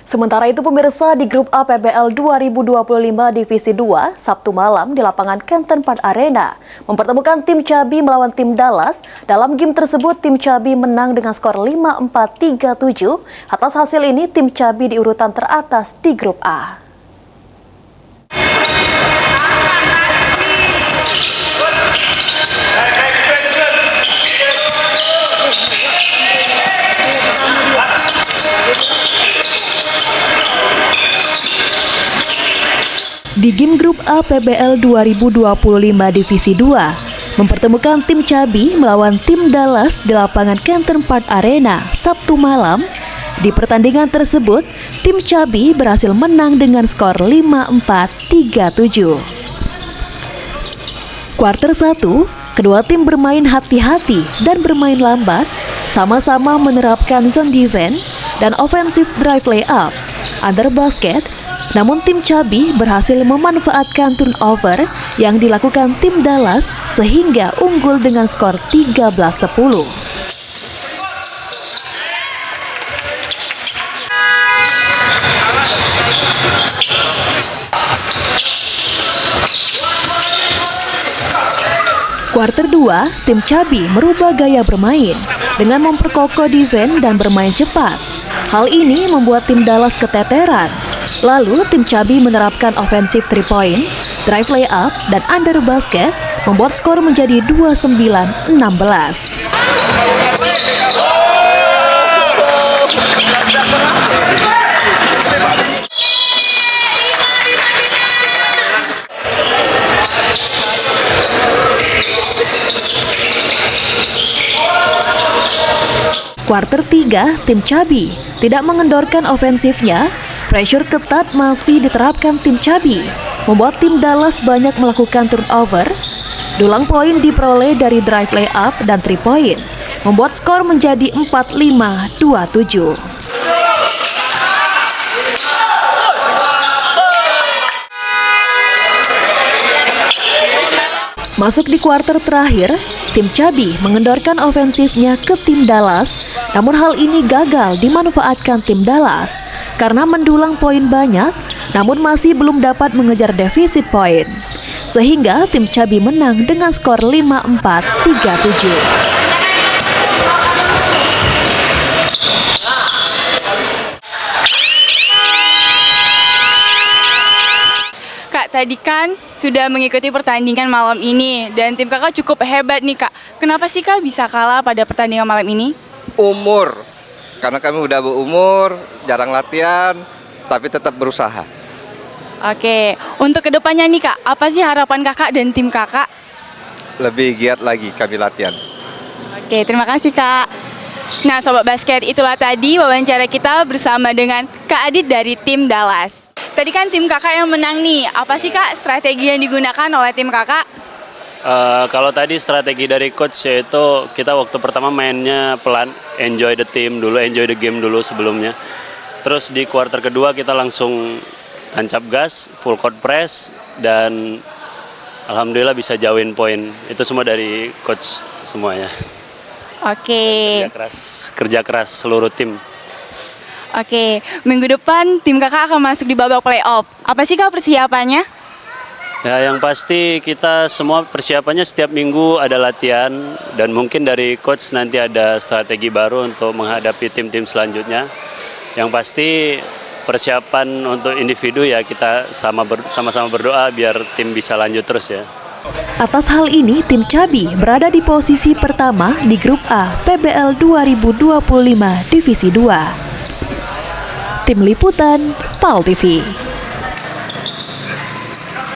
Sementara itu pemirsa, di grup A PBL 2025 Divisi 2, Sabtu malam di lapangan Canton Park Arena, mempertemukan tim Cabi melawan tim Dallas. Dalam game tersebut, tim Cabi menang dengan skor 5-4, 3-7. Atas hasil ini, tim Cabi di urutan teratas di grup A. Di game grup A PBL 2025 Divisi 2, mempertemukan tim Cabi melawan tim Dallas di lapangan Canton Park Arena Sabtu malam. Di pertandingan tersebut, tim Cabi berhasil menang dengan skor 5-4, 3-7. Kuarter 1, kedua tim bermain hati-hati dan bermain lambat, sama-sama menerapkan zone defense dan offensive drive layup under basket. Namun tim Cabi berhasil memanfaatkan turnover yang dilakukan tim Dallas sehingga unggul dengan skor 13-10. Kuarter 2, tim Cabi merubah gaya bermain dengan memperkokoh defense dan bermain cepat. Hal ini membuat tim Dallas keteteran. Lalu, tim Cabi menerapkan ofensif 3-point, drive layup, dan under basket, membuat skor menjadi 29-16. Kuarter 3, tim Cabi tidak mengendorkan ofensifnya. Pressure ketat masih diterapkan tim Cabi, membuat tim Dallas banyak melakukan turnover. Dulang poin diperoleh dari drive layup dan 3-point, membuat skor menjadi 45-27. Masuk di kuarter terakhir, tim Cabi mengendorkan ofensifnya ke tim Dallas, namun hal ini gagal dimanfaatkan tim Dallas karena mendulang poin banyak, namun masih belum dapat mengejar defisit poin. Sehingga tim Cabi menang dengan skor 5-4, 3-7. Kak, tadi kan sudah mengikuti pertandingan malam ini dan tim kakak cukup hebat nih Kak. Kenapa sih Kak bisa kalah pada pertandingan malam ini? Umur, karena kami udah berumur, jarang latihan, tapi tetap berusaha. Oke, untuk kedepannya nih Kak, apa sih harapan kakak dan tim kakak? Lebih giat lagi kami latihan. Oke, terima kasih Kak. Nah Sobat Basket, itulah tadi wawancara kita bersama dengan Kak Adit dari tim Dallas. Tadi kan tim kakak yang menang nih, apa sih Kak strategi yang digunakan oleh tim kakak? Kalau tadi strategi dari coach yaitu kita waktu pertama mainnya pelan, enjoy the team dulu, enjoy the game dulu sebelumnya. Terus di kuarter kedua kita langsung tancap gas, full court press, dan alhamdulillah bisa jauhin poin. Itu semua dari coach semuanya. Oke. Kerja keras seluruh tim. Oke, minggu depan tim kakak akan masuk di babak playoff. Apa sih Kak persiapannya? Ya, yang pasti kita semua persiapannya setiap minggu ada latihan dan mungkin dari coach nanti ada strategi baru untuk menghadapi tim-tim selanjutnya. Yang pasti persiapan untuk individu ya kita sama-sama berdoa biar tim bisa lanjut terus ya. Atas hal ini, tim Cabi berada di posisi pertama di grup A PBL 2025 Divisi 2. Tim Liputan, PAL TV.